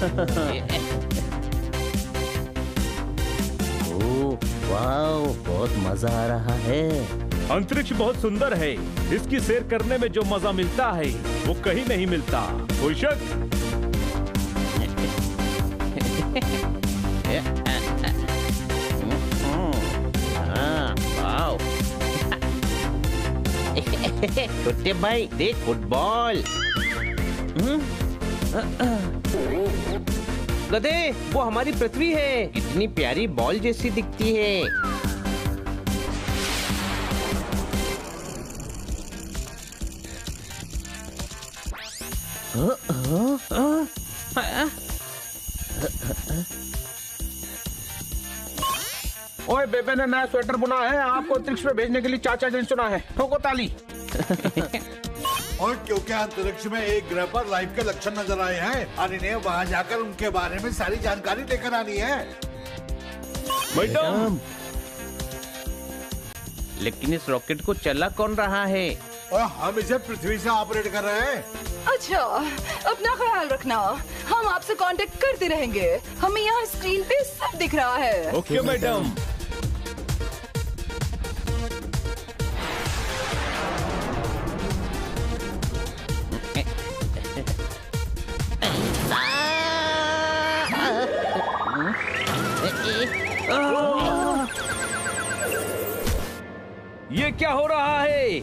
Oh wow, बहुत मजा आ रहा है। अंतरिक्ष बहुत सुंदर है। इसकी सैर करने में जो मजा मिलता है वो कहीं नहीं मिलता। कोई शक? वाओ। छोटे भाई देख फुटबॉल। गधे, वो हमारी पृथ्वी है। इतनी प्यारी बॉल जैसी दिखती है। ओए, बेबे ने नया स्वेटर बुना है, आपको अंतरिक्ष में भेजने के लिए चाचा जी ने सुना है। ठोको ताली। और क्योंकि अंतरिक्ष में एक ग्रह पर लाइफ के लक्षण नजर आए हैं और इन्हें वहाँ जाकर उनके बारे में सारी जानकारी लेकर आनी है। मैडम, लेकिन इस रॉकेट को चला कौन रहा है? और हम इसे पृथ्वी से ऑपरेट कर रहे हैं। अच्छा, अपना ख्याल रखना। हम आपसे कांटेक्ट करते रहेंगे। हमें यहाँ स्क्रीन पे सब दिख रहा है। Okay madam. ये क्या हो रहा है?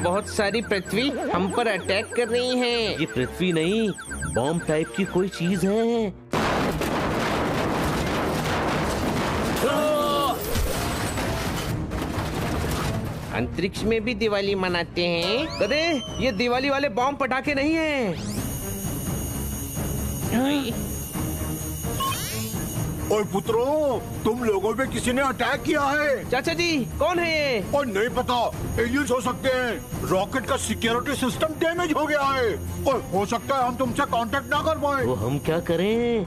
बहुत सारी पृथ्वी हम पर अटैक कर रही हैं। ये पृथ्वी नहीं, बॉम्ब टाइप की कोई चीज है। अंतरिक्ष में भी दिवाली मनाते हैं। गधे, ये दिवाली वाले बॉम्ब पटाखे नहीं हैं। ओए पुत्रों, तुम लोगों पे किसी ने अटैक किया है। चाचा जी, कौन है ये? और नहीं पता, एलियंस हो सकते हैं। रॉकेट का सिक्योरिटी सिस्टम डैमेज हो गया है और हो सकता है हम तुमसे कांटेक्ट ना कर पाए। तो हम क्या करें?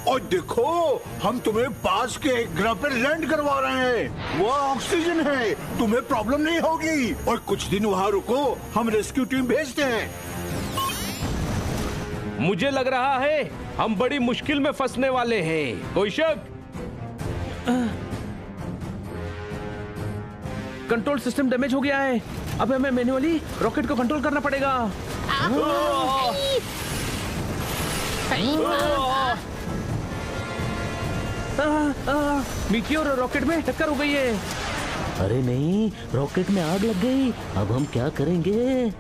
और देखो, हम तुम्हें पास के एक ग्रह पर लैंड करवा रहे हैं। वो ऑक्सीजन है, तुम्हें प्रॉब्लम नहीं होगी। और कुछ दिन वहाँ रुको, हम रेस्क्यू टीम भेजते हैं। मुझे लग रहा है हम बड़ी मुश्किल में फंसने वाले हैं। कोई शक? कंट्रोल सिस्टम डैमेज हो गया है। अब हमें मैन्युअली रॉकेट को कंट्रोल करना पड़ेगा। मीटियोर और रॉकेट में टक्कर हो गई है। अरे नहीं, रॉकेट में आग लग गई। अब हम क्या करेंगे?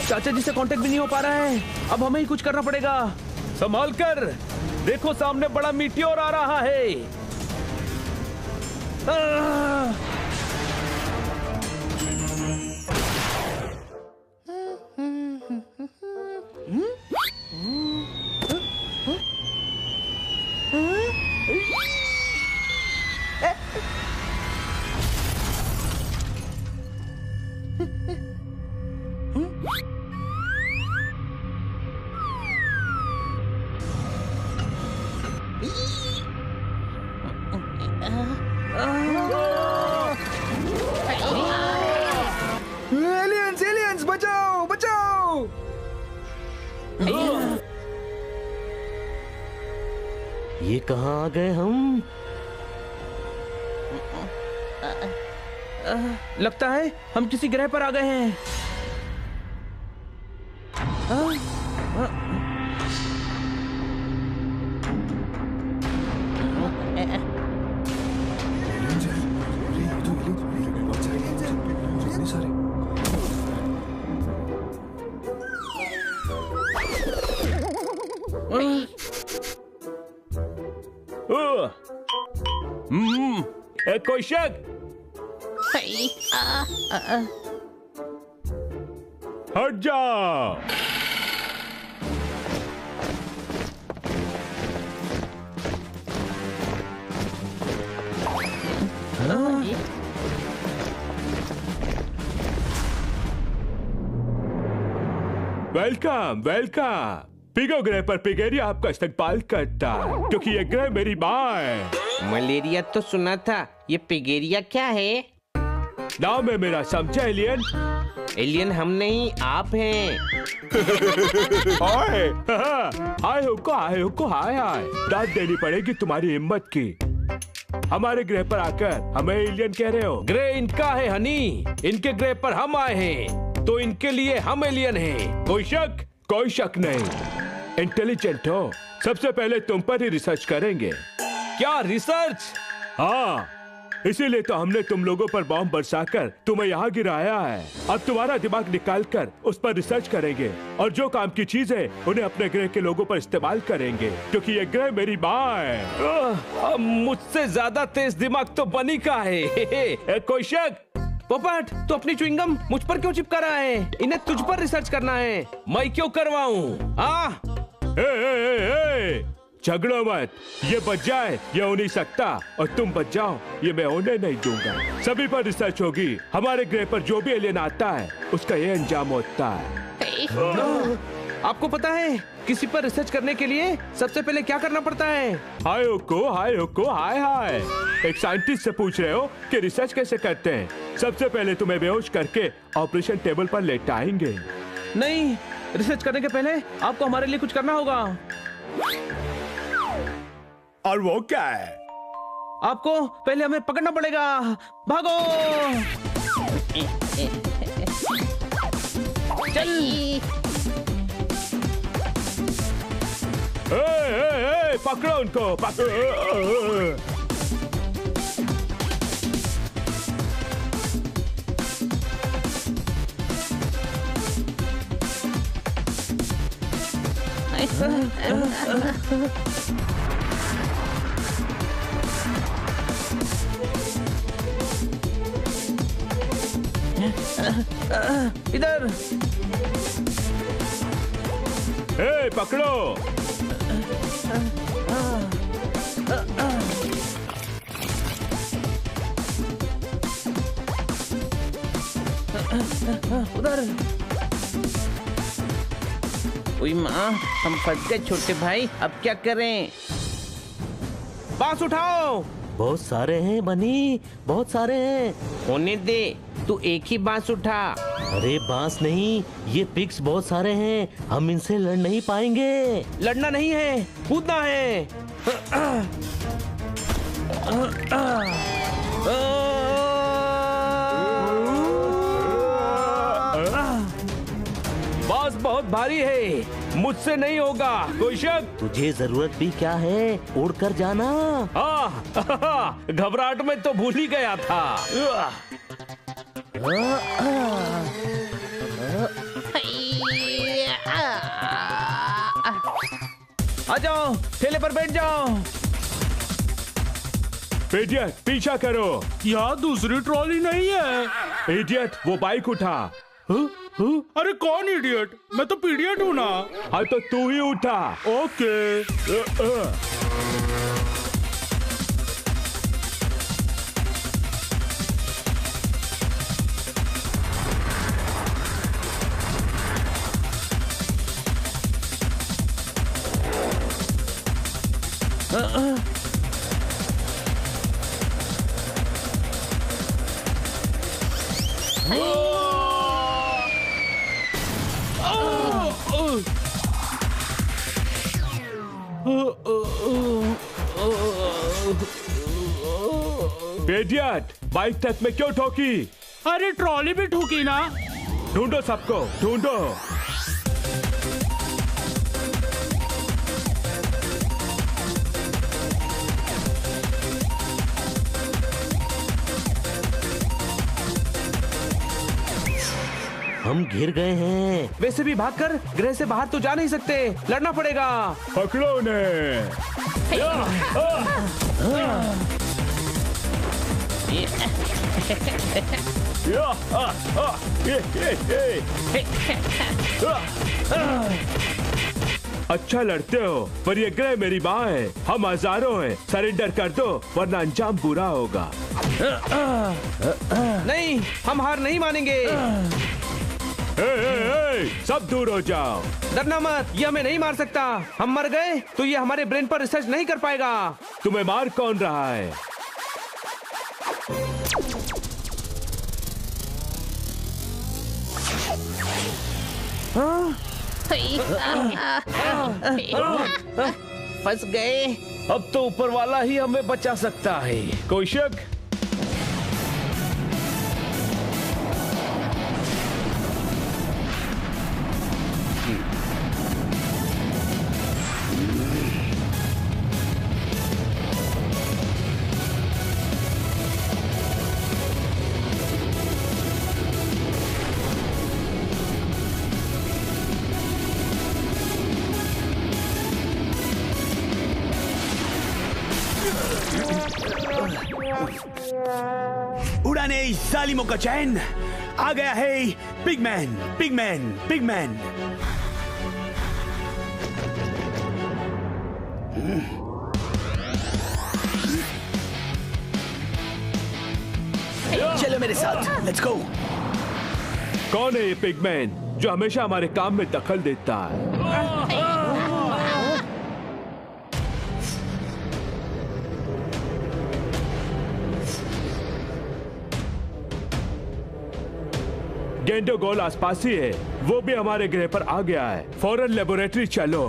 चाचा जी से कांटेक्ट भी नहीं हो पा रहा है। अब हमें ही कुछ करना पड़ेगा। संभाल कर, देखो सामने बड़ा मीटियोर आ रहा है। एलियंस, एलियंस, बचाओ, बचाओ। ये कहाँ आ गए हम? लगता है हम किसी ग्रह पर आ गए हैं। कोई शक? हट जाओ। Welcome welcome. पिगो ग्रह पर पिगेरिया आपका इस्तकबाल करता है क्योंकि ये ग्रह मेरी माँ है। मलेरिया तो सुना था, ये पिगेरिया क्या है? नाम है मेरा, समझा एलियन? एलियन हम नहीं, आप हैं। हाय हाय हुक्को हाय हाय। दाद देनी पड़ेगी तुम्हारी हिम्मत की। हमारे ग्रह पर आकर हमें एलियन कह रहे हो? ग्रह इनका है हनी, इनके ग्रह पर हम आए हैं तो इनके लिए हम एलियन हैं। कोई शक? कोई शक नहीं। इंटेलिजेंट हो। सबसे पहले तुम पर ही रिसर्च करेंगे। क्या रिसर्च? हाँ, इसीलिए तो हमने तुम लोगों पर बॉम्ब बरसाकर तुम्हें यहाँ गिराया है। अब तुम्हारा दिमाग निकालकर उस पर रिसर्च करेंगे और जो काम की चीज है उन्हें अपने ग्रह के लोगों पर इस्तेमाल करेंगे क्योंकि ये ग्रह मेरी माँ है। मुझसे ज्यादा तेज दिमाग तो बनी का है। कोई शक? पोपट, तू अपनी च्युइंगम मुझ पर क्यों चिपका रहा है? इन्हें तुझ पर रिसर्च करना है, मैं क्यों करवाऊं? झगड़ो मत। ये बच जाए ये हो नहीं सकता और तुम बच जाओ ये मैं होने नहीं दूंगा। सभी पर रिसर्च होगी। हमारे ग्रह पर जो भी एलियन आता है उसका ये अंजाम होता है। आपको पता है किसी पर रिसर्च करने के लिए सबसे पहले क्या करना पड़ता है? हाय हुक्को हाय हाय। एक साइंटिस्ट से पूछ रहे हो कि रिसर्च कैसे करते हैं? सबसे पहले तुम्हें बेहोश करके ऑपरेशन टेबल पर लेटाएंगे। नहीं, रिसर्च करने के पहले आपको हमारे लिए कुछ करना होगा। और वो क्या है? आपको पहले हमें पकड़ना पड़ेगा। भागो! चल! पकड़ो उनको, पकड़ो! इधर! पकड़ो! उधर! ओए माँ, हम फंस गए छोटे भाई, अब क्या करें? बांस उठाओ। बहुत सारे हैं बनी, बहुत सारे हैं। होने दे, तू एक ही बांस उठा। अरे बांस नहीं, ये पिग्स बहुत सारे हैं, हम इनसे लड़ नहीं पाएंगे। लड़ना नहीं है, कूदना है। बांस बहुत भारी है, मुझसे नहीं होगा। कोई शक? तुझे जरूरत भी क्या है, उड़कर जाना। घबराहट में तो भूल ही गया था। आ जाओ, ठेले पर बैठ जाओ। इडियट, पीछा करो। यहाँ दूसरी ट्रॉली नहीं है। इडियट, वो बाइक उठा। अरे कौन इडियट? मैं तो पीडियट हूँ ना। हाँ तो तू ही उठा। ओके। इडियट, बाइक तक में क्यों ठोकी? अरे ट्रॉली भी ठोकी ना। ढूंढो सबको, ढूंढो। हम घिर गए हैं। वैसे भी भागकर ग्रह से बाहर तो जा नहीं सकते, लड़ना पड़ेगा। पकड़ो उन्हें। अच्छा लड़ते हो, पर ये ग्रह मेरी माँ है, हम हजारों हैं। सरेंडर कर दो वरना अंजाम बुरा होगा। नहीं, हम हार नहीं मानेंगे। सब दूर हो जाओ। डरना मत, ये हमें नहीं मार सकता। हम मर गए तो ये हमारे ब्रेन पर रिसर्च नहीं कर पाएगा। तुम्हें मार कौन रहा है? फंस गए। अब तो ऊपर वाला ही हमें बचा सकता है। कोई शक? उड़ाने जालिमों का चैन, आ गया है पिगमैन, पिगमैन, पिगमैन। चलो मेरे साथ, लेट्स गो। कौन है ये पिगमैन जो हमेशा हमारे काम में दखल देता है? गेंडो गोल आसपास ही है, वो भी हमारे ग्रह पर आ गया है। फौरन लेबोरेटरी चलो।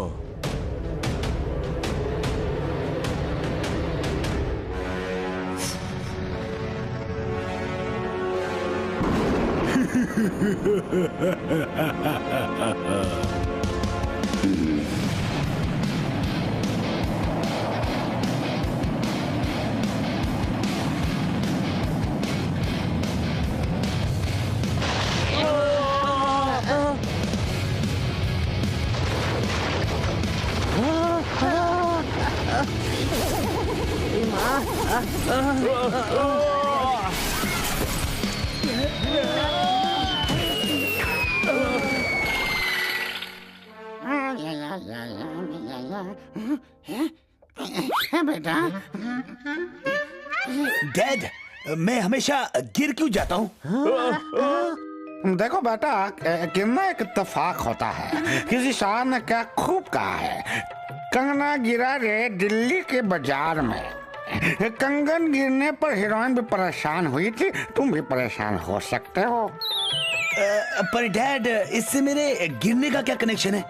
बेटा, डैड, मैं हमेशा गिर क्यों जाता हूँ? देखो बेटा, गिरना एक इत्तेफाक होता है। किसी शायर ने क्या खूब कहा है, कंगना गिरा रे दिल्ली के बाजार में। कंगन गिरने पर हीरोइन भी परेशान हुई थी, तुम भी परेशान हो सकते हो। पर डैड, इससे मेरे गिरने का क्या कनेक्शन है?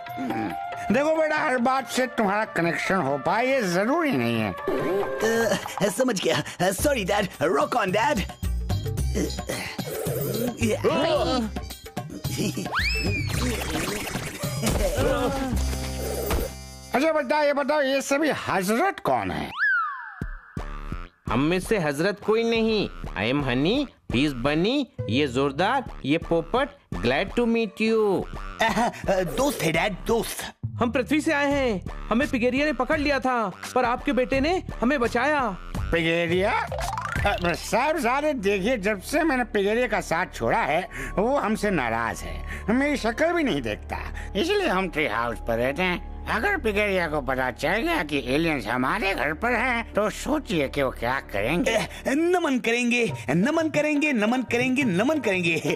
देखो बेटा, हर बात से तुम्हारा कनेक्शन हो पाए ये जरूरी नहीं है। समझ गया। Sorry dad, rock on dad. अच्छा बेटा, ये बताओ, ये सभी हजरत कौन है? हम में से हजरत कोई नहीं। I am Honey, he is Bunny, ये जोरदार, ये पोपट। Glad to meet you. दोस्त है डैड, दोस्त। हम पृथ्वी से आए हैं। हमें पिगेरिया ने पकड़ लिया था, पर आपके बेटे ने हमें बचाया। पिगेरिया? साहब सारे देखिए, जब से मैंने पिगेरिया का साथ छोड़ा है वो हमसे नाराज है, मेरी शक्ल भी नहीं देखता, इसलिए हम ट्री हाउस पर रहते हैं। अगर पिगेरिया को पता चल गया कि एलियंस हमारे घर पर हैं, तो सोचिए कि वो क्या करेंगे। नमन करेंगे, नमन करेंगे, नमन करेंगे, नमन करेंगे।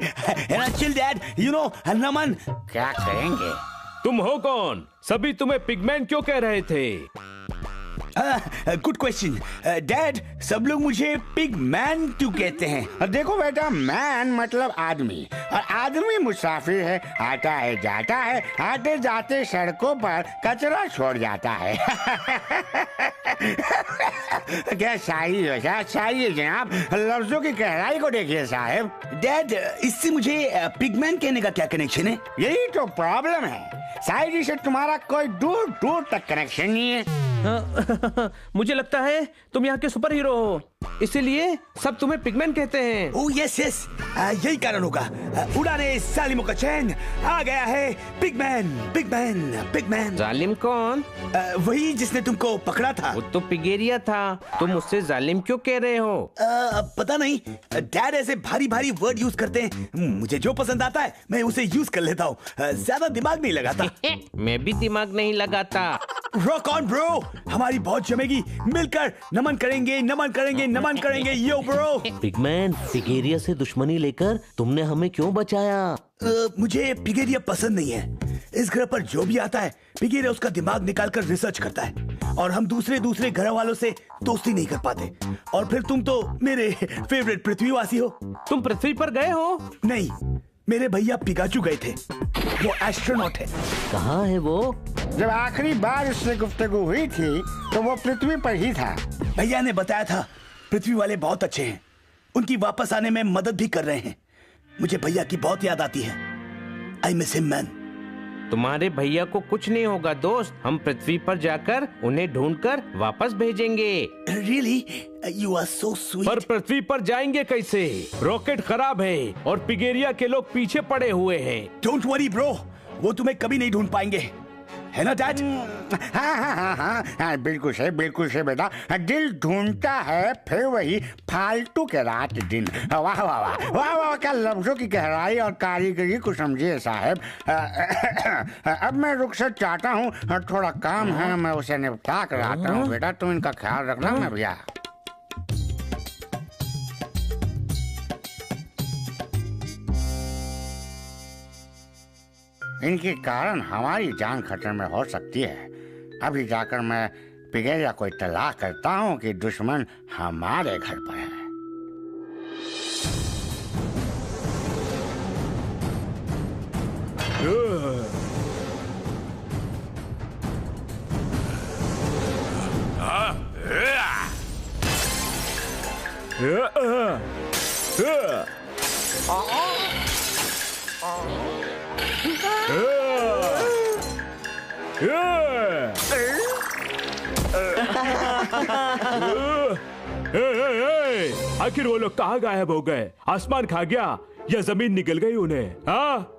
चिल डैड, यू नो, नमन। क्या करेंगे? तुम हो कौन? सभी तुम्हें पिगमैन क्यों कह रहे थे? Good question dad. सब लोग मुझे पिग मैन क्यों कहते हैं? देखो बेटा, मैन मतलब आदमी, और आदमी मुसाफिर है, आता है जाता है, आते जाते सड़कों पर कचरा छोड़ जाता है। क्या शायरी है, क्या शायरी है जनाब, लफ्जों की गहराई को देखिए साहब। डैड, इससे मुझे पिगमैन कहने का क्या कनेक्शन है? यही तो प्रॉब्लम है, शायरी से तुम्हारा कोई दूर दूर तक कनेक्शन नहीं है। मुझे लगता है तुम यहाँ के सुपर हीरो हो, इसीलिए सब तुम्हें पिगमैन कहते हैं। ओह यस यस, यही कारण होगा। उड़ाने जालिमों का चैन, आ गया है पिगमैन, पिगमैन, पिगमैन। जालिम कौन? वही जिसने तुमको पकड़ा था। वो तो पिगेरिया था, तुम उससे जालिम क्यों कह रहे हो? पता नहीं, डैड ऐसे भारी भारी वर्ड यूज करते हैं, मुझे जो पसंद आता है मैं उसे यूज कर लेता हूँ, ज्यादा दिमाग नहीं लगाता। मैं भी दिमाग नहीं लगाता। रॉक ऑन ब्रो, हमारी बहुत जमेगी, मिलकर नमन करेंगे, नमन करेंगे, नमन करेंगे। यो ब्रो। पिगमैन, पिगेरिया से दुश्मनी लेकर तुमने हमें क्यों बचाया? मुझे पिगेरिया पसंद नहीं है। इस ग्रह पर जो भी आता है, पिगेरिया उसका दिमाग निकालकर रिसर्च करता है, और हम दूसरे घर वालों से दोस्ती नहीं कर पाते। और फिर तुम तो मेरे फेवरेट पृथ्वीवासी हो। तुम पृथ्वी पर गए हो? नहीं, मेरे भैया पिकाचू गए थे, वो एस्ट्रोनॉट है। कहाँ है वो? जब आखिरी बार उससे गुफ्तगू हुई थी तो वो पृथ्वी पर ही था। भैया ने बताया था पृथ्वी वाले बहुत अच्छे हैं, उनकी वापस आने में मदद भी कर रहे हैं। मुझे भैया की बहुत याद आती है। I miss him man. तुम्हारे भैया को कुछ नहीं होगा दोस्त, हम पृथ्वी पर जाकर उन्हें ढूंढकर वापस भेजेंगे। Really? You are so sweet. पर पृथ्वी पर जाएंगे कैसे? रॉकेट खराब है और पिगेरिया के लोग पीछे पड़े हुए हैं। डोंट वरी ब्रो, वो तुम्हें कभी नहीं ढूंढ पाएंगे, है ना डैड? हाँ, बिल्कुल सही बेटा। दिल ढूंढता है, फिर वही फालतू के रात दिन। वाह वाह वाह वाह वाह, क्या लफ्जों की गहराई और कारीगरी को समझिए साहब। अब मैं रुखसत चाहता हूँ, थोड़ा काम है, मैं उसे निपटा कर आता हूँ। बेटा तुम इनका ख्याल रखना ना भैया। इनके कारण हमारी जान खतरे में हो सकती है। अभी जाकर मैं पिगेरिया को इत्तला करता हूँ कि दुश्मन हमारे घर पर है। आखिर वो लोग कहाँ गायब हो गए? आसमान खा गया या जमीन निकल गई उन्हें? हाँ?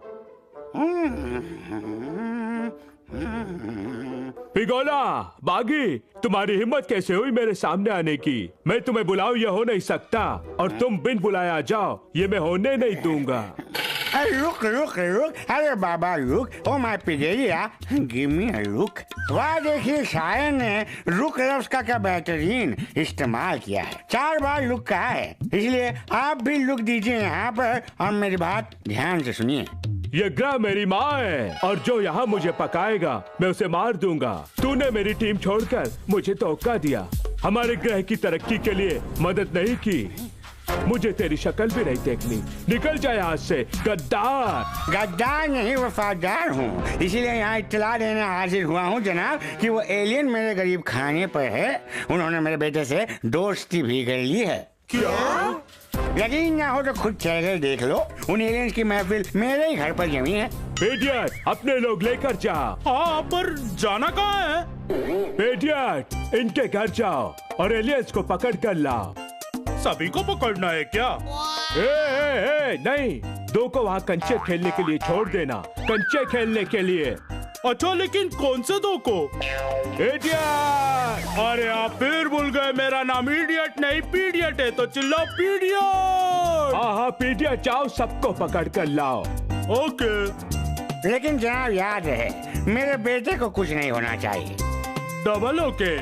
पिगोला, बागी, तुम्हारी हिम्मत कैसे हुई मेरे सामने आने की? मैं तुम्हें बुलाऊं यह हो नहीं सकता, और तुम बिन बुलाए आ जाओ ये मैं होने नहीं दूंगा। रुक रुक रुक, अरे बाबा रुक। ओ माय पिगेरिया, गिव मी अ रुक। वाह, देखिए शायर ने रुक लफ्ज का क्या बेहतरीन इस्तेमाल किया है। 4 बार रुक कहा है, इसलिए आप भी रुक दीजिए यहाँ पर और मेरी बात ध्यान से सुनिए। ये ग्रह मेरी माँ है, और जो यहाँ मुझे पकाएगा मैं उसे मार दूंगा। तूने मेरी टीम छोड़कर मुझे धोखा दिया, हमारे ग्रह की तरक्की के लिए मदद नहीं की। मुझे तेरी शक्ल भी नहीं देखनी। निकल जाए यहाँ से, गद्दार। गद्दार नहीं, वफादार हूँ, इसीलिए यहाँ इत्तला देने हाजिर हुआ हूँ जनाब कि वो एलियन मेरे गरीब खाने पर है। उन्होंने मेरे बेटे से दोस्ती भी कर ली है। क्या? यकीन ना हो तो खुद चलकर देख लो, उन एलियंस की महफिल मेरे ही घर पर जमी है। पेडियट, अपने लोग लेकर जा। हाँ, पर जाना कहाँ है? पेडियट, इनके घर जाओ और एलियंस को पकड़ कर लाओ। सभी को पकड़ना है क्या? नहीं, 2 को वहाँ कंचे खेलने के लिए छोड़ देना, कंचे खेलने के लिए। अच्छा, लेकिन कौन से 2 को? इडियट! अरे आप फिर भूल गए, मेरा नाम इडियट नहीं पीडियट है, तो चिल्लाओ पीडियट। हाँ, पीडियट, जाओ सबको पकड़ कर लाओ। ओके। लेकिन जनाब याद रहे, मेरे बेटे को कुछ नहीं होना चाहिए। Double okay.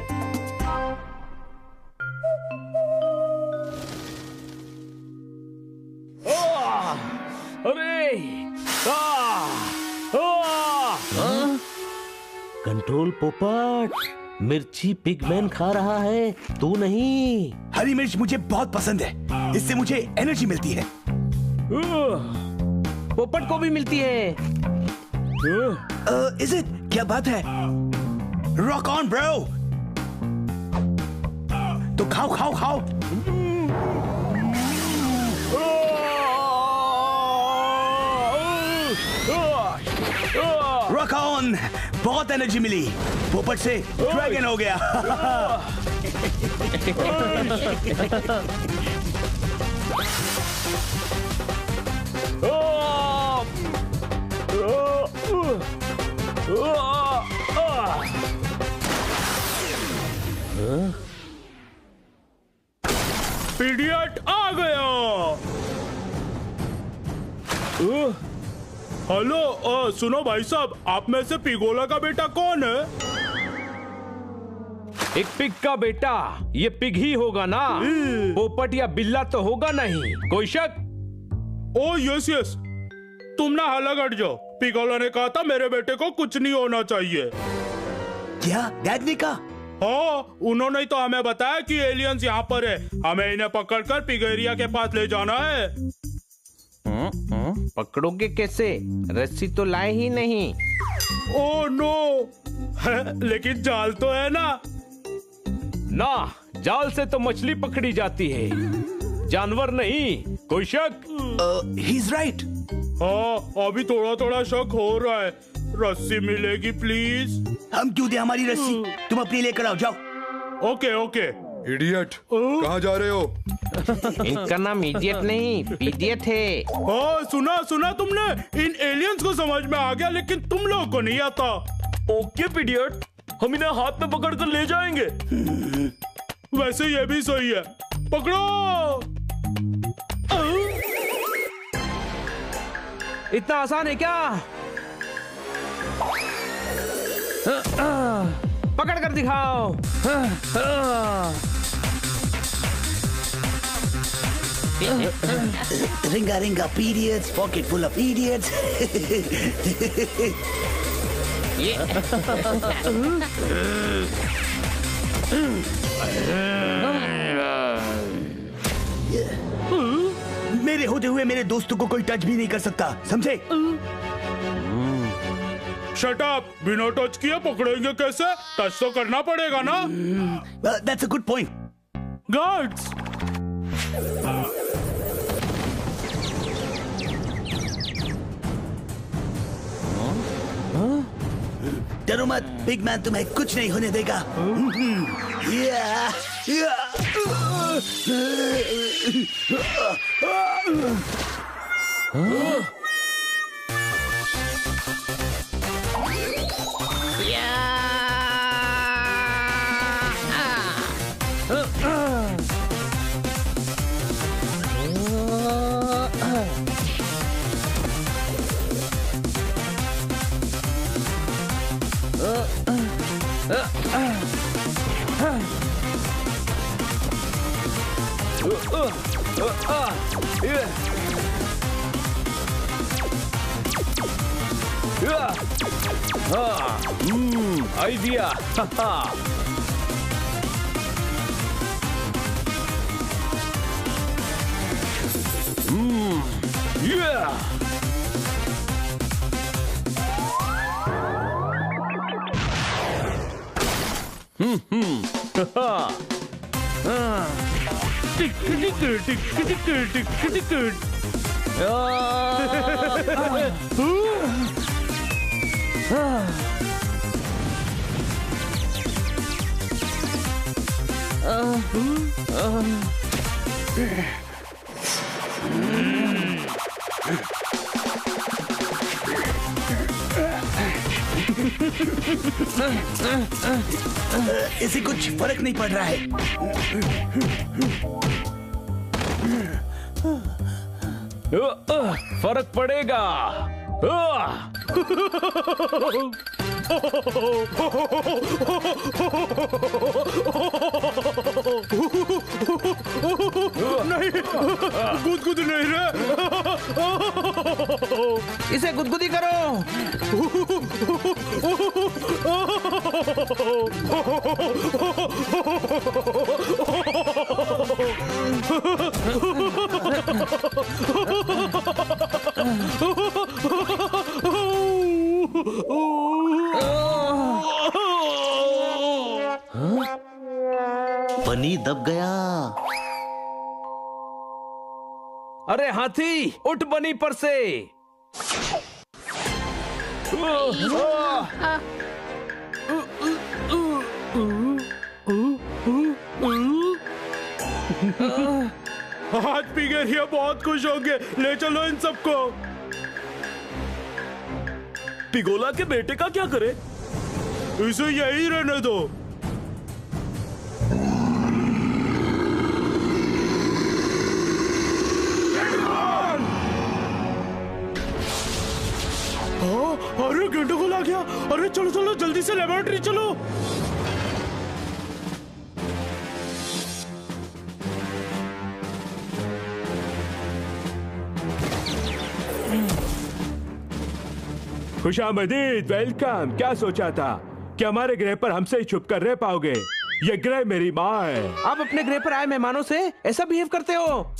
अरे! कंट्रोल पोपट, मिर्ची पिगमैन खा रहा है, तू नहीं। हरी मिर्च मुझे बहुत पसंद है, इससे मुझे एनर्जी मिलती है। पोपट को भी मिलती है। Is it? क्या बात है? Rock on bro. तो खाओ खाओ खाओ। रॉक ऑन, बहुत एनर्जी मिली, पोपट से ड्रैगन हो गया। पीडियट आ गया। हेलो, सुनो भाई साहब, आप में से पिगोला का बेटा कौन है? एक पिग का बेटा, ये पिग ही होगा ना? पोपट या बिल्ला तो होगा नहीं, कोई शक? ओ यस यस, तुम ना अलग हट जाओ। पिगोला ने कहा था मेरे बेटे को कुछ नहीं होना चाहिए। क्या डैड ने कहा? हाँ, उन्होंने ही तो हमें बताया कि एलियंस यहाँ पर है। हमें इन्हें पकड़कर पिगेरिया के पास ले जाना है। पकड़ोगे कैसे? रस्सी तो लाए ही नहीं। ओ नो, लेकिन जाल तो है ना? ना, जाल से तो मछली पकड़ी जाती है, जानवर नहीं, कोई शक? He is right. हाँ, अभी थोड़ा थोड़ा शक हो रहा है। रस्सी मिलेगी प्लीज? हम क्यों दे हमारी रस्सी? तुम अपनी लेकर आओ, जाओ। Okay okay. इडियट, कहाँ जा रहे हो? इनका नाम इडियट नहीं, पीडियट है। हाँ, सुना सुना तुमने? इन एलियंस को समझ में आ गया, लेकिन तुम लोगों को नहीं आता। ओके पीडियट, हम इन्हें हाथ में पकड़ कर ले जाएंगे। वैसे ये भी सही है, पकड़ो। इतना आसान है क्या? पकड़ कर दिखाओ। रिंगा रिंगा periods, pocket full of idiots. मेरे होते हुए मेरे दोस्तों को कोई टच भी नहीं कर सकता, समझे? शट अप, बिना टच किए पकड़ेंगे कैसे? टच तो करना पड़ेगा ना। That's a good point. Guards, डरो मत, बिग मैन तुम्हें कुछ नहीं होने देगा। आइडिया। इसे कुछ फर्क नहीं पड़ रहा है। फर्क पड़ेगा। नहीं, गुदगुद नहीं रहा। इसे गुदगुदी करो। बनी दब गया। अरे हाथी, उठ बनी पर से। हाथ पी गए, बहुत खुश होंगे। ले चलो इन सबको। पिगोला के बेटे का क्या करे? इसे यही रहने दो। अरे गेंडा को ला गया। अरे चलो चलो जल्दी से लेबोरेटरी चलो। खुशामदीद, वेलकम। क्या सोचा था कि हमारे ग्रह पर हमसे ही छुप कर रह पाओगे? ये ग्रह मेरी माँ है। आप अपने ग्रह पर आए मेहमानों से ऐसा बिहेव करते हो?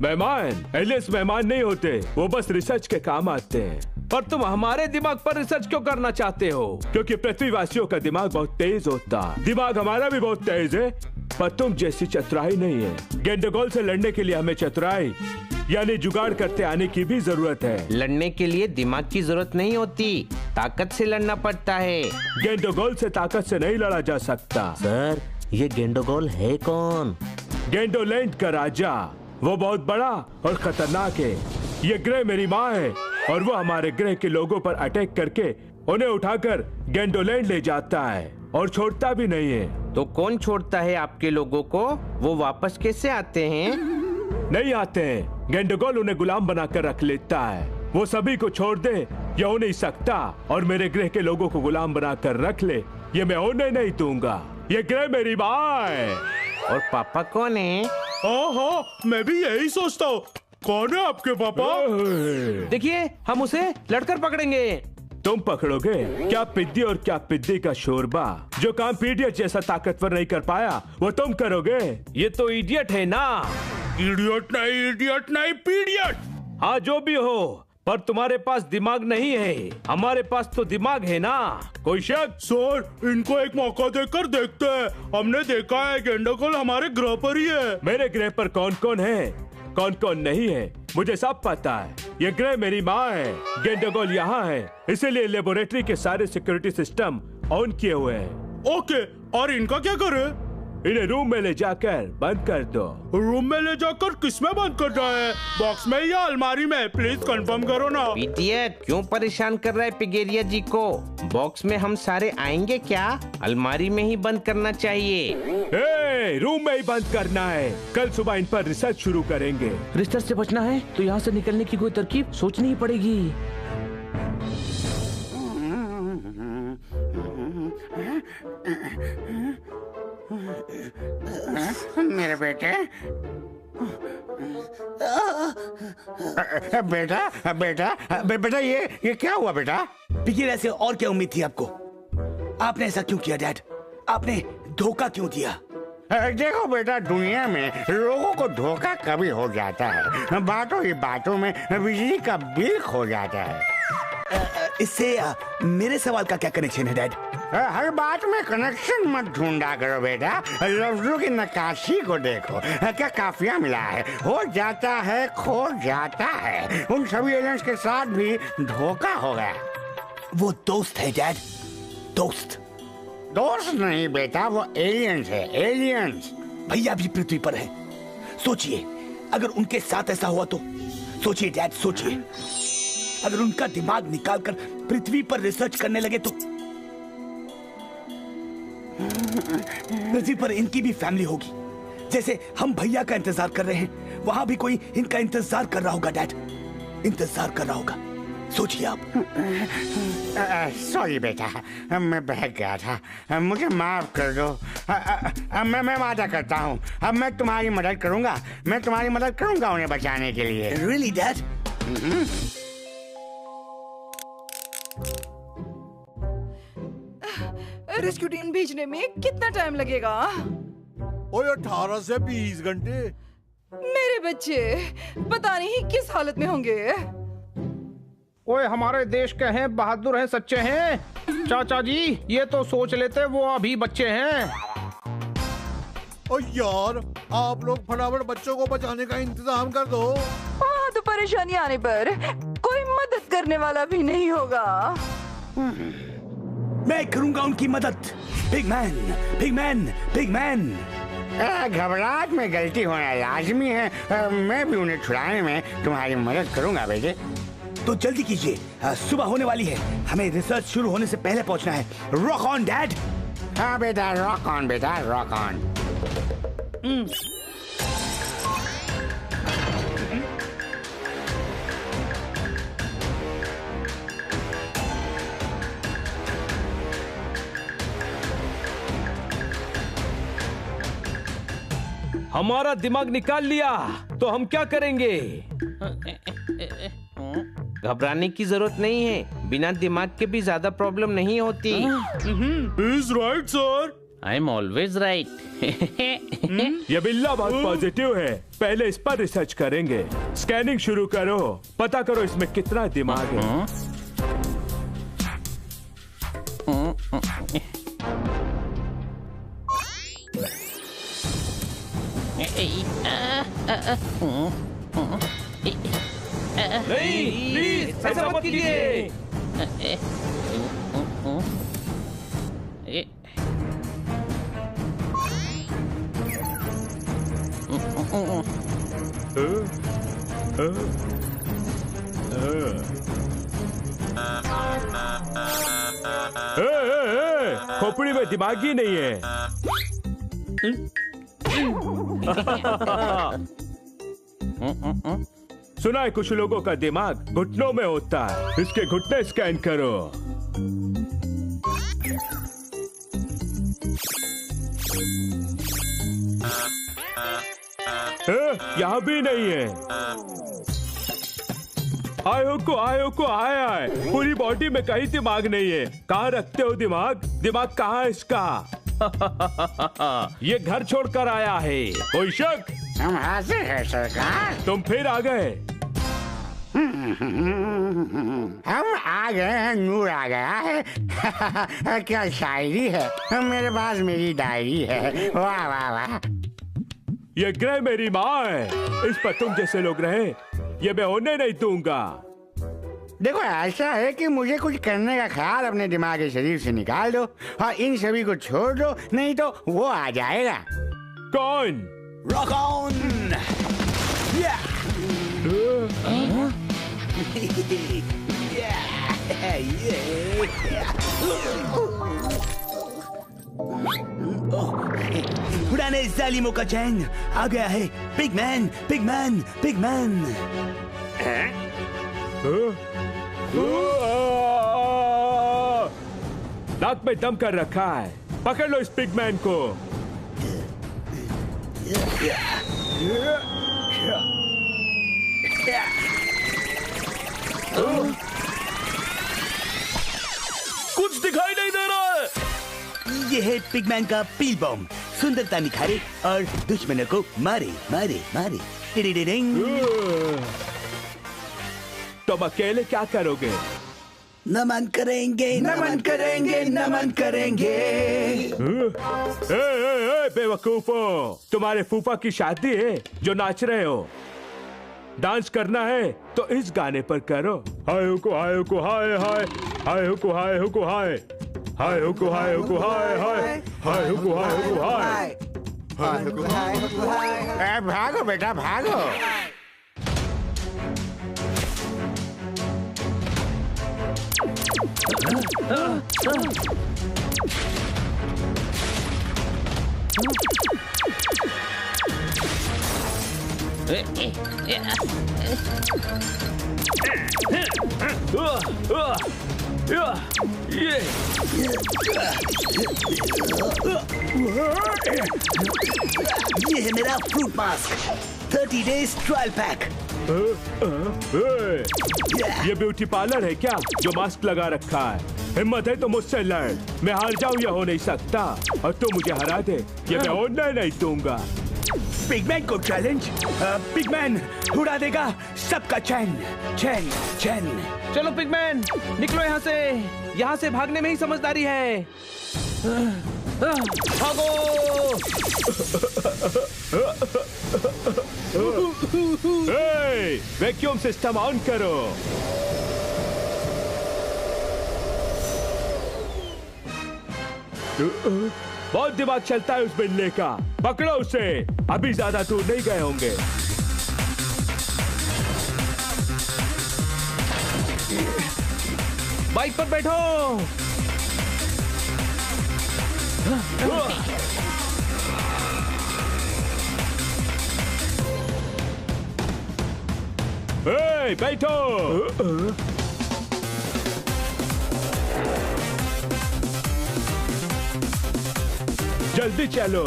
मेहमान एलियंस मेहमान नहीं होते, वो बस रिसर्च के काम आते हैं। पर तुम हमारे दिमाग पर रिसर्च क्यों करना चाहते हो? क्योंकि पृथ्वीवासियों का दिमाग बहुत तेज होता है। दिमाग हमारा भी बहुत तेज है, पर तुम जैसी चतुराई नहीं है। गेंडोगोल से लड़ने के लिए हमें चतुराई यानी जुगाड़ करते आने की भी जरूरत है। लड़ने के लिए दिमाग की जरूरत नहीं होती, ताकत से लड़ना पड़ता है। गेंडोगोल से ताकत से नहीं लड़ा जा सकता। सर, ये गेंडोगोल है कौन? गेंडोलैंड का राजा, वो बहुत बड़ा और खतरनाक है। ये ग्रह मेरी माँ है और वो हमारे ग्रह के लोगों पर अटैक करके उन्हें उठाकर गेंडोलैंड ले जाता है और छोड़ता भी नहीं है। तो कौन छोड़ता है आपके लोगों को? वो वापस कैसे आते हैं? नहीं आते हैं, गेंडोगोल उन्हें गुलाम बनाकर रख लेता है। वो सभी को छोड़ दे या हो नहीं सकता और मेरे ग्रह के लोगों को गुलाम बनाकर रख ले, ये मैं होने नहीं दूंगा। ये ग्रह मेरी माँ है। और पापा कौन है? हाँ, मैं भी यही सोचता हूँ। कौन है आपके पापा? देखिए, हम उसे लड़कर पकड़ेंगे। तुम पकड़ोगे? क्या पिद्दी और क्या पिद्दी का शोरबा। जो काम पीडियट जैसा ताकतवर नहीं कर पाया वो तुम करोगे। ये तो इडियट है ना? इडियट नहीं पीडियट। हाँ, जो भी हो, पर तुम्हारे पास दिमाग नहीं है, हमारे पास तो दिमाग है ना। कोई शक? सर, इनको एक मौका देकर देखते हैं। हमने देखा है गेंडोगोल हमारे ग्रह पर ही है। मेरे ग्रह पर कौन कौन है, कौन कौन नहीं है, मुझे सब पता है। ये ग्रह मेरी माँ है। गेंडोगोल यहाँ है, इसीलिए लेबोरेटरी के सारे सिक्योरिटी सिस्टम ऑन किए हुए हैं। ओके, और इनका क्या करें? इन्हें रूम में ले जाकर बंद कर दो। रूम में ले जाकर किसमें बंद करना है? बॉक्स में या अलमारी में? प्लीज कंफर्म करो ना। इडियट, क्यों परेशान कर रहा है पिगेरिया जी को? बॉक्स में हम सारे आएंगे क्या? अलमारी में ही बंद करना चाहिए। रूम में ही बंद करना है। कल सुबह इन पर रिसर्च शुरू करेंगे। रिसर्च से बचना है तो यहाँ से निकलने की कोई तरकीब सोचनी ही पड़ेगी। मेरे बेटे, बेटा ये क्या हुआ बेटा? पिगेरिया से और क्या उम्मीद थी आपको? आपने ऐसा क्यों किया डैड? आपने धोखा क्यों दिया? देखो बेटा, दुनिया में लोगों को धोखा कभी हो जाता है। बातों ही बातों में बिजली का बिल खो जाता है। इससे मेरे सवाल का क्या कनेक्शन है डैड? हर बात में कनेक्शन मत ढूंढा करो बेटा, लफ्जों की नक्काशी को देखो। क्या काफिया मिला है, हो जाता है, खो जाता है। उन सभी एलियंस के साथ भी धोखा हो गया। वो दोस्त है डैड, दोस्त। दोस्त नहीं बेटा, वो एलियंस है, एलियंस। भैया भी पृथ्वी पर है। सोचिए, अगर उनके साथ ऐसा हुआ तो सोचिए डैड, सोचिए, अगर उनका दिमाग निकालकर पृथ्वी पर रिसर्च करने लगे तो पृथ्वी पर इनकी भी फैमिली होगी। जैसे हम भैया का इंतजार कर रहे हैं, वहां भी कोई इनका इंतजार कर रहा होगा डैड, इंतजार कर रहा होगा। सोचिए आप। सॉरी बेटा, मैं बहक गया था, मुझे माफ कर दो। मैं वादा करता हूँ, अब मैं तुम्हारी मदद करूंगा, मैं तुम्हारी मदद करूंगा उन्हें बचाने के लिए। Really, Dad? रेस्क्यू टीम भेजने में कितना टाइम लगेगा? ओए 18 से 20 घंटे। मेरे बच्चे पता नहीं किस हालत में होंगे। ओए, हमारे देश के हैं, बहादुर हैं, सच्चे हैं। चाचा जी, ये तो सोच लेते वो अभी बच्चे हैं। ओ यार, आप लोग फटाफट बच्चों को बचाने का इंतजाम कर दो। हाँ, तो परेशानी आने पर कोई मदद करने वाला भी नहीं होगा। मैं करूंगा उनकी मदद। Big man, big man, big man. घबराहट में गलती होना लाजमी है। मैं भी उन्हें छुड़ाने में तुम्हारी मदद करूंगा बेटे। तो जल्दी कीजिए, सुबह होने वाली है, हमें रिसर्च शुरू होने से पहले पहुंचना है। Rock on dad. हाँ बेटा, रॉक ऑन बेटा, रॉक ऑन। हमारा दिमाग निकाल लिया तो हम क्या करेंगे? घबराने की जरूरत नहीं है, बिना दिमाग के भी ज्यादा प्रॉब्लम नहीं होती। Is right sir. I am always right. ये बिल्ला बहुत पॉजिटिव है। पहले इस पर रिसर्च करेंगे। स्कैनिंग शुरू करो, पता करो इसमें कितना दिमाग है। नहीं, प्लीज ऐसा मत कीजिए। खोपड़ी में दिमाग ही नहीं है। सुना है कुछ लोगों का दिमाग घुटनों में होता है। इसके घुटने स्कैन करो। यहाँ भी नहीं है। आए पूरी बॉडी में कहीं दिमाग नहीं है। कहाँ रखते हो दिमाग? दिमाग कहाँ है इसका? ये घर छोड़कर आया है। कोई शक? हम हाजिर हैं सरकार। तुम फिर आ गए। हम आ गए हैं, नूर आ गया है। क्या शायरी है। मेरे पास मेरी डायरी है। वाह वाह वाह। ये ग्रह मेरी माँ है। इस पर तुम जैसे लोग रहे, ये मैं होने नहीं दूंगा। देखो ऐसा है कि मुझे कुछ करने का ख्याल अपने दिमाग के शरीर से निकाल दो और इन सभी को छोड़ दो, नहीं तो वो आ जाएगा। कौन? Rock on. उड़ाने जालिमों का चैन आ गया है। Pigman pigman pigman. नाक में दम कर रखा है। पकड़ लो इस पिगमैन को। कुछ दिखाई नहीं दे रहा है। ये है पिगमैन का पील बॉम्ब। सुंदरता निखारे और दुश्मनों को मारे मारे मारे। टिडिडिडिंग। तुम अकेले क्या करोगे? नमन करेंगे नमन करेंगे नमन करेंगे। बेवकूफो, तुम्हारे फूफा की शादी है जो नाच रहे हो। डांस करना है तो इस गाने पर करो। हाय हुको हाय हुको हाय हाय हाय हुको हाय हुको हाय हाय हुको हाय हुको हाय हाय हाय हुको हाय हुको हाय हाय हुको हाय हुको हाय। भागो बेटा भागो। ये है मेरा fruit mask. 30 days trial pack. ये ब्यूटी पार्लर है क्या जो मास्क लगा रखा है? हिम्मत है तो मुझसे लड़। मैं हार जाऊं या हो नहीं सकता, और तू मुझे हरा दे ये मैं होने नहीं दूंगा। पिगमैन को चैलेंज। पिगमैन उड़ा देगा सबका चैन चैन चैन। चलो पिगमैन निकलो यहाँ से। यहाँ से भागने में ही समझदारी है। भागो। वैक्यूम सिस्टम ऑन करो। बहुत दिमाग चलता है उस बिल्ले का। पकड़ो उसे, अभी ज्यादा दूर नहीं गए होंगे। बाइक पर बैठो। बैठो। जल्दी चलो।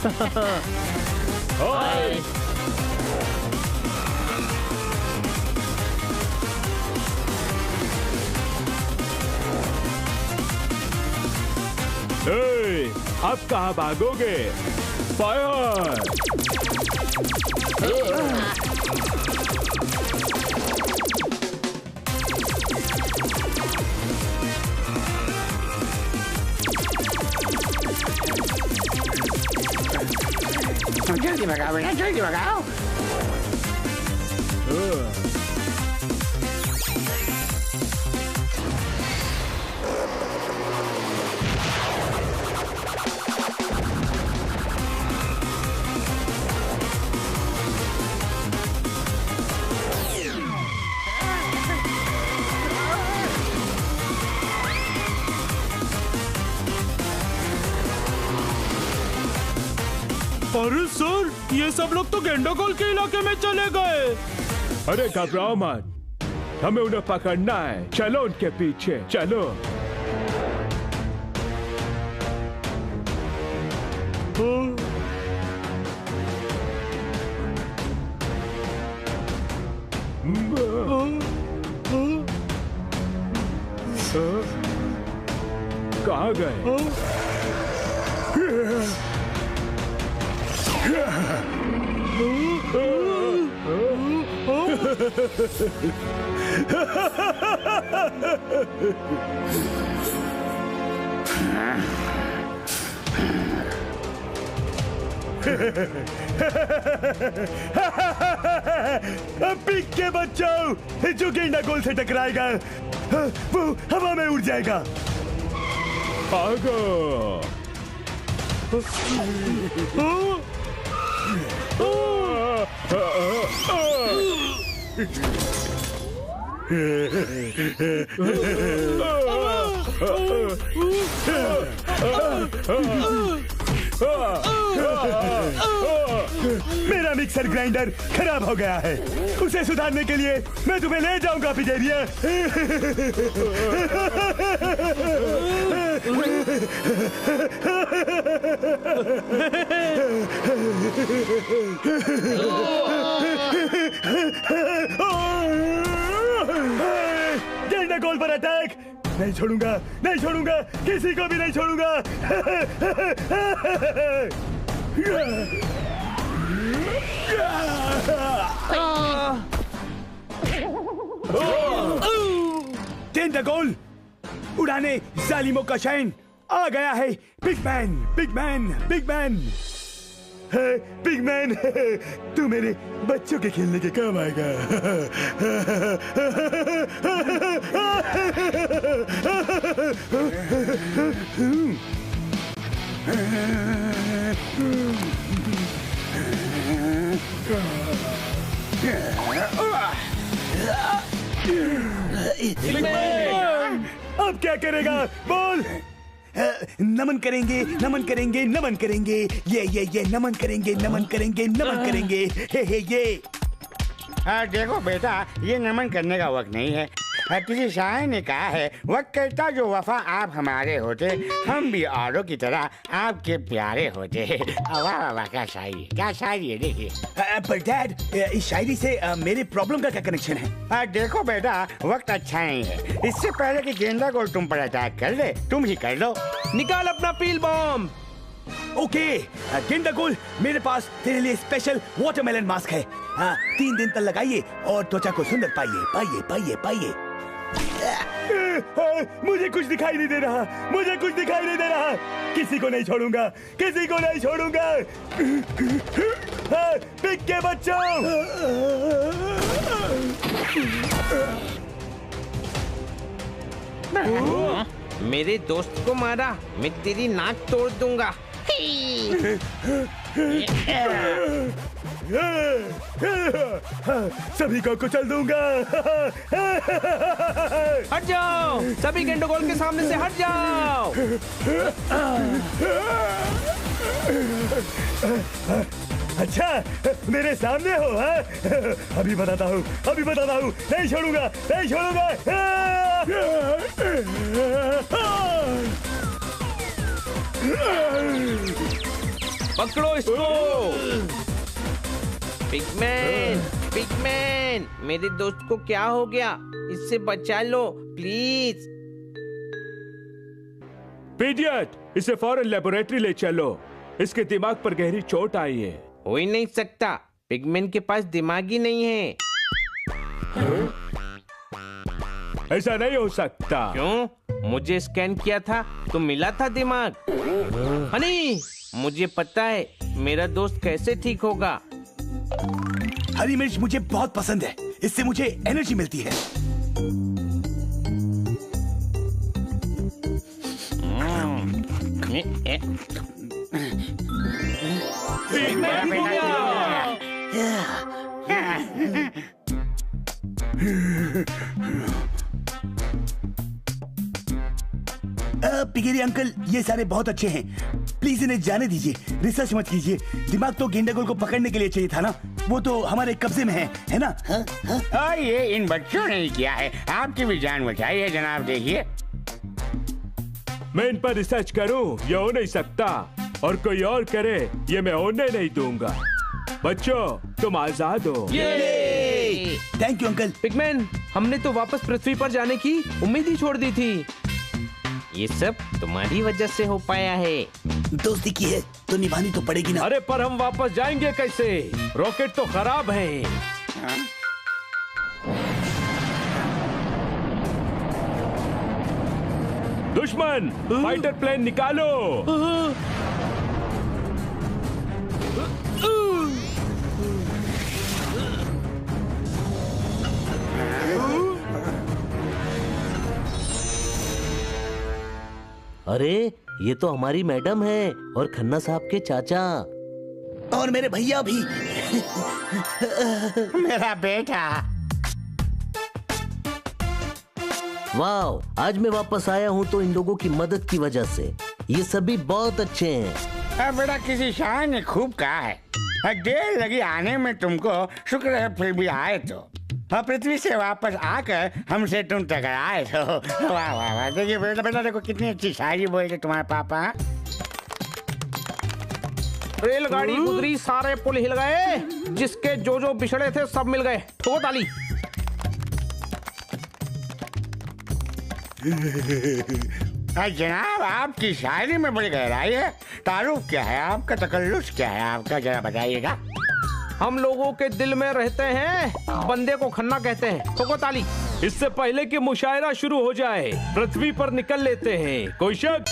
ए, अब कहाँ भागोगे? फायर! जल्दी भगाओ बेटा, जल्दी भगाओ। अरे सर, ये सब लोग तो गेंडागोल के इलाके में चले गए। अरे घबराओ मत, हमें उन्हें पकड़ना है। चलो उनके पीछे, चलो। कहाँ गए? पिग के बच्चों, जो गेंडागोल से टकराएगा वो हवा में उड़ जाएगा। भागो! मेरा मिक्सर ग्राइंडर खराब हो गया है। उसे सुधारने के लिए मैं तुम्हें ले जाऊंगा पिगेरिया। गेंडागोल पर अटैक! नहीं छोड़ूंगा, नहीं छोड़ूंगा, किसी को भी नहीं छोड़ूंगा। गेंडागोल, उड़ाने जालिमों का शैन आ गया है। पिगमैन, पिगमैन, पिगमैन, पिगमैन, तू मेरे बच्चों के खेलने के काम आएगा। अब क्या करेगा? बोल। नमन करेंगे, नमन करेंगे, नमन करेंगे। ये नमन करेंगे, नमन करेंगे, नमन करेंगे। हे ये। देखो बेटा, ये नमन करने का वक्त नहीं है। किसी शायर ने कहा है, वक्त कहता जो वफा आप हमारे होते, हम भी औरों की तरह आपके प्यारे होते। वाह वाह वाह, क्या शायरी, क्या शायरी है, देखिए। पर डैड, इस शायरी से मेरे प्रॉब्लम का क्या कनेक्शन है? देखो बेटा, वक्त अच्छा नहीं है। इससे पहले कि गेंडागोल तुम पर अटैक कर ले, तुम ही कर लो। निकाल अपना पील बॉम्ब। ओके गेंडागोल, मेरे पास तेरे लिए स्पेशल वाटरमेलन मास्क है। 3 दिन तक लगाइए और त्वचा को सुंदर पाइए, पाइए, पाइए, पाइए। मुझे कुछ दिखाई नहीं दे रहा, मुझे कुछ दिखाई नहीं दे रहा। किसी को नहीं छोड़ूंगा, किसी को नहीं छोड़ूंगा। पिग के बच्चों! मेरे दोस्त को मारा, मैं तेरी नाक तोड़ दूंगा। सभी को कुचल दूंगा। हट जाओ, सभी गेंडागोल के सामने से हट जाओ। अच्छा, मेरे सामने हो? अभी बताता हूँ, अभी बताता हूँ। नहीं छोड़ूंगा, नहीं छोड़ूंगा। पकड़ो इसको। पिगमैन, पिगमैन, मेरे दोस्त को क्या हो गया? इससे बचा लो प्लीज। पीडियट, इसे फौरन लेबोरेटरी ले चलो। इसके दिमाग पर गहरी चोट आई है। हो ही नहीं सकता, पिगमैन के पास दिमाग ही नहीं है। ऐसा नहीं हो सकता। क्यों? मुझे स्कैन किया था तो मिला था दिमाग। हनी, मुझे पता है मेरा दोस्त कैसे ठीक होगा। हरी मिर्च मुझे बहुत पसंद है, इससे मुझे एनर्जी मिलती है। पिगेरी अंकल, ये सारे बहुत अच्छे हैं, प्लीज इन्हें जाने दीजिए, रिसर्च मत कीजिए। दिमाग तो गेंडागुल को पकड़ने के लिए चाहिए था ना, वो तो हमारे कब्जे में है ना? और ये इन बच्चों ने ही किया है, आपकी भी जान बचाई है जनाब। देखिए, मैं इन पर रिसर्च करूं, ये हो नहीं सकता, और कोई और करे ये मैं होने नहीं दूंगा। बच्चों, तुम आजाद हो। Thank you uncle. पिगमैन, हमने तो वापस पृथ्वी पर जाने की उम्मीद ही छोड़ दी थी। ये सब तुम्हारी वजह से हो पाया है। दोस्ती की है तो निभानी तो पड़ेगी ना। अरे पर हम वापस जाएंगे कैसे? रॉकेट तो खराब है। दुश्मन, फाइटर प्लेन निकालो। अरे ये तो हमारी मैडम है और खन्ना साहब के चाचा और मेरे भैया भी। मेरा बेटा। वाह, आज मैं वापस आया हूँ तो इन लोगों की मदद की वजह से। ये सभी बहुत अच्छे हैं। बेटा, किसी शायर ने खूब कहा है, देर लगी आने में तुमको, शुक्र है फिर भी आए तो। पृथ्वी से वापस आकर हमसे तुम टकराए तो। वाह वाह वाह, देखिए बेटा, बेटा देखो कितनी अच्छी शायरी बोलते तुम्हारे पापा। रेलगाड़ी गुजरी, सारे पुल हिल गए, जिसके जो जो बिछड़े थे सब मिल गए। तो ताली। जनाब, आपकी शायरी में बड़ी गहराई है। तारुफ क्या है आपका, तकल्लुस क्या है आपका, जरा बताइएगा। हम लोगों के दिल में रहते हैं, बंदे को खन्ना कहते हैं। तो ताली। इससे पहले कि मुशायरा शुरू हो जाए, पृथ्वी पर निकल लेते हैं। कोई शक?